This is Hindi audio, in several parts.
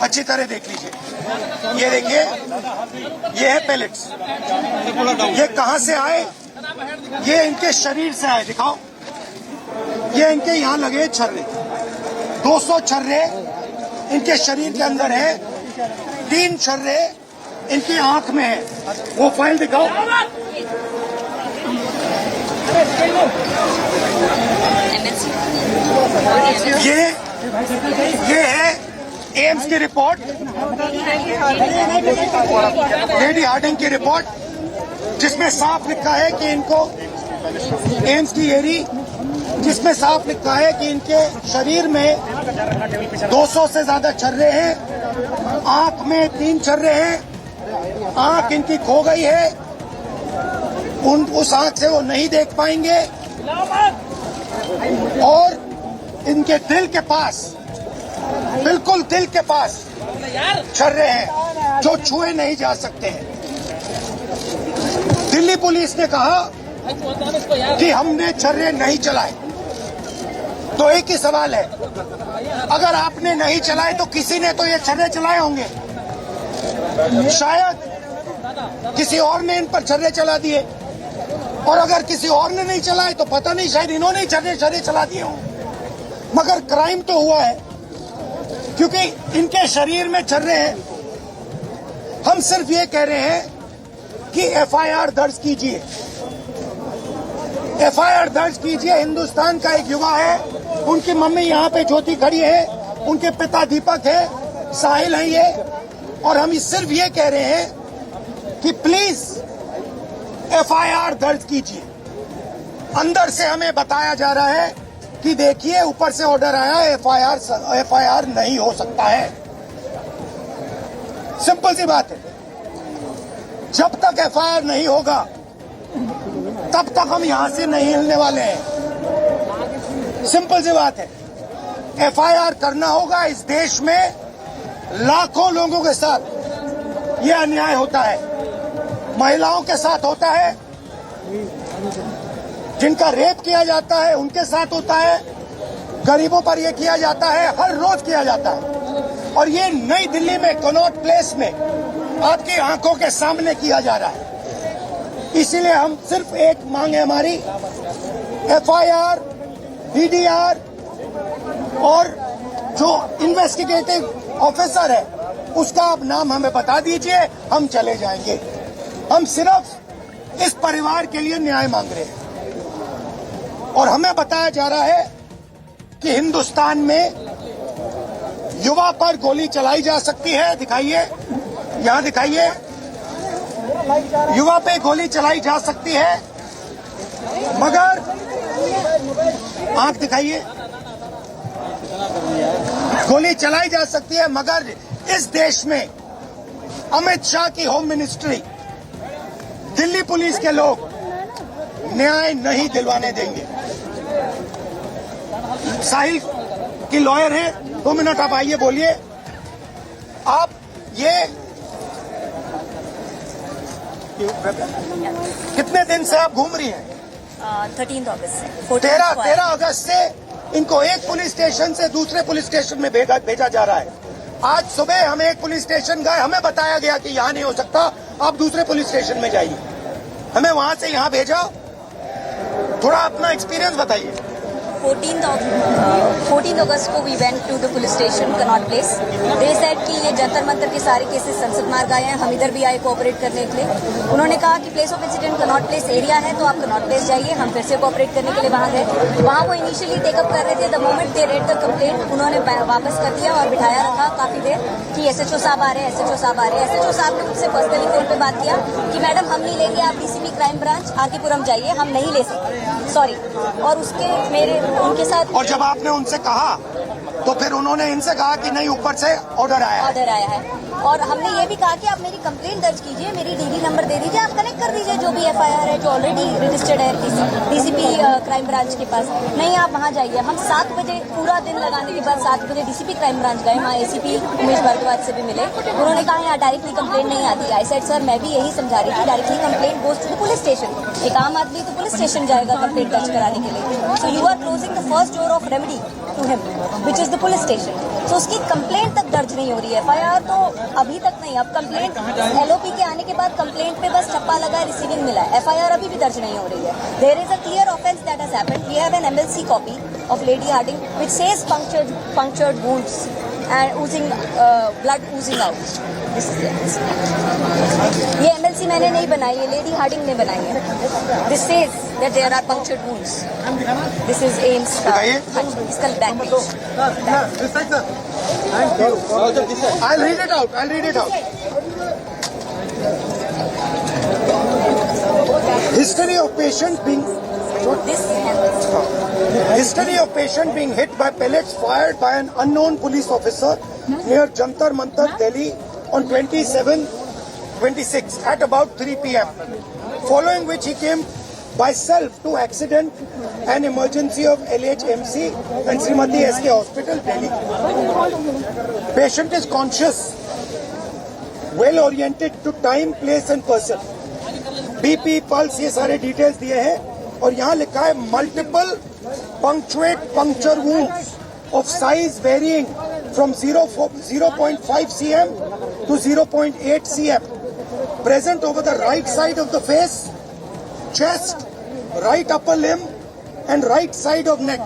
अच्छी तरह देख लीजिए, ये देखिए, ये है पेलेट्स। ये कहां से आए? ये इनके शरीर से आए। दिखाओ, ये इनके यहाँ लगे छर्रे, 200 छर्रे इनके शरीर के अंदर है, 3 छर्रे इनकी आंख में है। वो फाइल दिखाओ। ये है एम्स की रिपोर्ट, लेडी हार्डिंग की रिपोर्ट, जिसमें साफ लिखा है कि इनको एम्स की एरी, जिसमें साफ लिखा है कि इनके शरीर में 200 से ज्यादा छर्रे हैं, आंख में 3 छर्रे हैं, आंख इनकी खो गई है, उस आंख से वो नहीं देख पाएंगे, और इनके दिल के पास, बिल्कुल दिल के पास छर्रे हैं जो छुए नहीं जा सकते हैं। दिल्ली पुलिस ने कहा कि हमने छर्रे नहीं चलाए। तो एक ही सवाल है, अगर आपने नहीं चलाए तो किसी ने तो ये छर्रे चलाए होंगे, शायद किसी और ने इन पर छर्रे चला दिए, और अगर किसी और ने नहीं चलाए तो पता नहीं, शायद इन्होंने ही छर्रे चला दिए हों। मगर क्राइम तो हुआ है, क्योंकि इनके शरीर में छर्रे हैं। हम सिर्फ ये कह रहे हैं कि एफआईआर दर्ज कीजिए, एफआईआर दर्ज कीजिए। हिंदुस्तान का एक युवा है, उनकी मम्मी यहाँ पे ज्योति खड़ी है, उनके पिता दीपक है, साहिल है ये, और हम सिर्फ ये कह रहे हैं कि प्लीज एफआईआर दर्ज कीजिए। अंदर से हमें बताया जा रहा है कि देखिए, ऊपर से ऑर्डर आया है, एफआईआर नहीं हो सकता है। सिंपल सी बात है, जब तक एफआईआर नहीं होगा तब तक हम यहां से नहीं हिलने वाले हैं। सिंपल सी बात है, एफआईआर करना होगा। इस देश में लाखों लोगों के साथ ये अन्याय होता है, महिलाओं के साथ होता है, जिनका रेप किया जाता है उनके साथ होता है, गरीबों पर यह किया जाता है, हर रोज किया जाता है। और ये नई दिल्ली में कनॉट प्लेस में आपकी आंखों के सामने किया जा रहा है। इसीलिए हम सिर्फ एक मांग है हमारी, एफआईआर, डीडीआर, और जो इन्वेस्टिगेटिव ऑफिसर है उसका आप नाम हमें बता दीजिए, हम चले जाएंगे। हम सिर्फ इस परिवार के लिए न्याय मांग रहे हैं। और हमें बताया जा रहा है कि हिंदुस्तान में युवा पर गोली चलाई जा सकती है। दिखाइए, यहां दिखाइए, युवा पे गोली चलाई जा सकती है, मगर आंख दिखाइए, गोली चलाई जा सकती है, मगर इस देश में अमित शाह की होम मिनिस्ट्री, दिल्ली पुलिस के लोग न्याय नहीं दिलवाने देंगे। साहिल की लॉयर है, 2 मिनट आप आइए, बोलिए। आप ये कितने दिन से आप घूम रही हैं? 13 अगस्त से, 13 अगस्त से इनको एक पुलिस स्टेशन से दूसरे पुलिस स्टेशन में भेजा जा रहा है। आज सुबह हम एक पुलिस स्टेशन गए, हमें बताया गया कि यहाँ नहीं हो सकता, आप दूसरे पुलिस स्टेशन में जाइए। हमें वहां से यहाँ भेजा। थोड़ा अपना एक्सपीरियंस बताइए। 14 अगस्त को we went to the police station Connaught Place. They said कि ये जंतर मंतर के सारे केसेस संसद मार्ग आए हैं, हम इधर भी आए कोऑपरेट करने के लिए। उन्होंने कहा कि place of incident Connaught place area है, तो आप कनॉट प्लेस जाइए। हम फिर से कोऑपरेट करने के लिए वहां गए। वहां वो इनिशियली टेकअप कर रहे थे। The moment they read the complaint, उन्होंने वापस कर दिया और बिठाया रखा काफी देर कि एसएचओ साहब आ रहे हैं, एसएचओ साहब आ रहे हैं। एसएचओ साहब ने मुझसे पर्सनली फोन पे बात किया कि मैडम हम नहीं लेंगे, आप डीसीपी क्राइम ब्रांच आकीपुरम जाइए, हम नहीं ले सकते, सॉरी। और उसके उनके साथ, और जब आपने उनसे कहा तो फिर उन्होंने इनसे कहा कि नहीं, ऊपर से ऑर्डर आया है। और हमने ये भी कहा कि आप मेरी कंप्लेंट दर्ज कीजिए, मेरी डीडी नंबर दे दीजिए, आप कनेक्ट कर दीजिए जो भी एफआईआर है जो ऑलरेडी रजिस्टर्ड है डीसीपी क्राइम ब्रांच के पास। नहीं, आप वहां जाइए। हम 7 बजे पूरा दिन लगाने के बाद 7 बजे डीसीपी क्राइम ब्रांच गए। वहाँ एसीपी उमेश भारद्वाज से भी मिले। उन्होंने कहा यहाँ डायरेक्टली कंप्लेंट नहीं आती। आई सेड सर, मैं भी यही समझा रही थी, directly complaint goes to the police station. एक आम आदमी तो पुलिस स्टेशन जाएगा कंप्लेंट दर्ज कराने के लिए। So you are closing the first door of remedy to him, which is the police station. तो उसकी कंप्लेंट तक दर्ज नहीं हो रही है। एफआईआर तो अभी तक नहीं, अब कंप्लेंट एलओपी के आने के बाद कंप्लेंट पे बस ठप्पा लगा, रिसीविंग मिला है, एफआईआर अभी भी दर्ज नहीं हो रही है। There is a clear offence that has happened. We have an MLC copy of Lady Hardinge which says punctured wounds and oozing blood oozing out. This is it. ये एमएलसी मैंने नहीं बनाई है, लेडी हार्डिंग ने बनाई है। This says that there are punctured wounds. This is AIMS का, इसका back page. I'll read it out. History of patient being hit by pellets fired by an unknown police officer near Jantar Mantar, Delhi on 26 at about 3 p.m. Following which he came by self to accident and emergency of LHMC and Srimati SK Hospital, Delhi. Patient is conscious, well oriented to time, place and person. BP, pulse, ये सारे डिटेल्स दिए हैं और यहाँ लिखा है multiple puncture wounds of size varying from 0.5 cm to 0.8 cm present over the right side of the face, chest, right upper limb and right side of neck.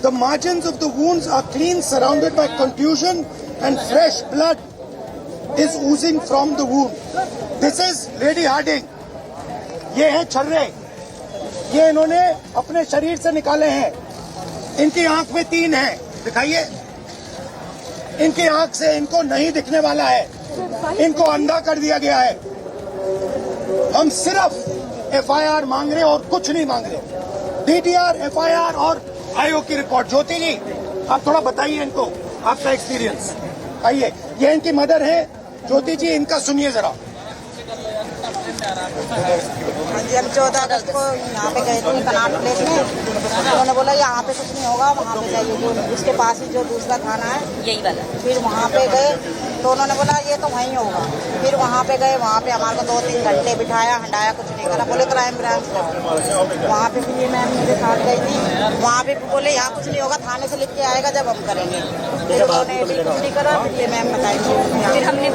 The margins of the wounds are clean, surrounded by contusion and fresh blood is oozing from the wound. This is Lady Harding. ये है छर्रे, ये इन्होंने अपने शरीर से निकाले हैं। इनकी आंख में 3 हैं, दिखाइए। इनकी आंख से इनको नहीं दिखने वाला है, इनको अंधा कर दिया गया है। हम सिर्फ एफआईआर मांग रहे और कुछ नहीं मांग रहे। डीटीआर, एफआईआर और आयोग की रिपोर्ट। ज्योति जी, आप थोड़ा बताइए इनको आपका एक्सपीरियंस। आइए, ये इनकी मदर है ज्योति जी, इनका सुनिए जरा। हम 14 अगस्त को यहाँ पे गए थे कनाट प्लेस में। उन्होंने बोला यहाँ पे कुछ नहीं होगा, वहाँ पे जाइए, जो उसके पास ही जो दूसरा थाना है यही वाला। फिर वहाँ पे गए तो उन्होंने बोला ये तो वहीं होगा। फिर वहाँ पे गए, वहाँ पे हमारे को 2-3 घंटे बिठाया, हंडाया, कुछ नहीं करा। बोले क्राइम ब्रांच जाओ। वहाँ पे फिर ये मैम मेरे साथ गई थी, वहाँ पे बोले यहाँ कुछ नहीं होगा, थाने से लिख के आएगा जब हम करेंगे। फिर उन्होंने कुछ नहीं करा। फिर ये मैम बताएंगे। फिर हमने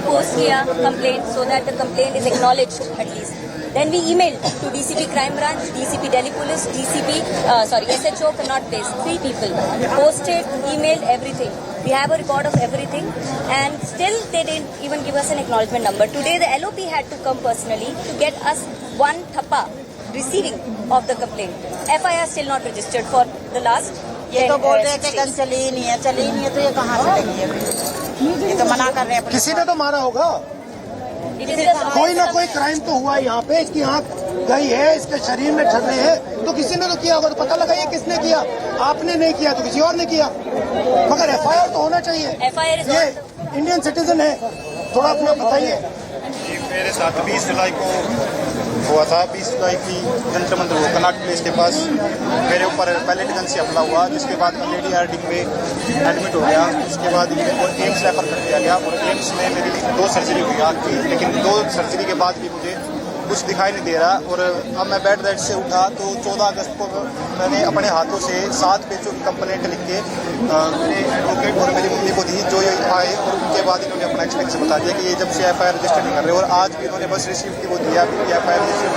पोस्ट किया complaint, so that the complaint is acknowledged at least. Then we emailed to DCP Crime Branch, DCP Delhi Police, SHO Connaught Place, 3 people. Posted, emailed, everything. We have a record of everything, and still they didn't even give us an acknowledgement number. Today the LOP had to come personally to get us 1 thappa receiving of the complaint. FIR still not registered for the last. ये तो बोल रहे हैं कि गन चली ही नहीं है, तो ये कहाँ से लेंगे अभी? ये तो मना कर रहे हैं। किसी ने तो मारा होगा, कोई ना कोई क्राइम तो हुआ है यहाँ पे। इसकी आंख गई है, इसके शरीर में छर्रे हैं, तो किसी ने तो किया होगा। तो पता लगाइए किसने किया। आपने नहीं किया तो किसी और ने किया, मगर एफआईआर तो होना चाहिए। ये इंडियन सिटीजन है, थोड़ा अपना बताइए। मेरे साथ 20 जुलाई को हुआ था। 20 जुलाई की जंतर मंतर हुआ कनाट प्लेस के पास। मेरे ऊपर पैलेट गन से हमला हुआ, जिसके बाद मैं लेडी हार्डिंग में एडमिट हो गया। उसके बाद मेरे को एम्स रेफर कर दिया गया और एम्स में मेरी 2 सर्जरी हुई आँख की, लेकिन 2 सर्जरी के बाद भी मुझे कुछ दिखाई नहीं दे रहा। और अब मैं बेड रेस्ट से उठा तो 14 अगस्त को मैंने अपने हाथों से 7 पेजों की कंप्लेंट लिख के मेरे एडवोकेट और मेरी मम्मी को दी, जो ये आए और उनके बाद इन्होंने अपना एक्सपीरियंस बता दिया कि ये जब से एफआईआर रजिस्टर नहीं कर रहे। और आज भी इन्होंने बस रिसीव की वो दिया कि एफआईआर रजिस्टर।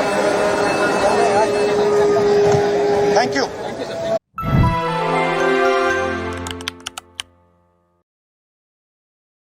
Thank you.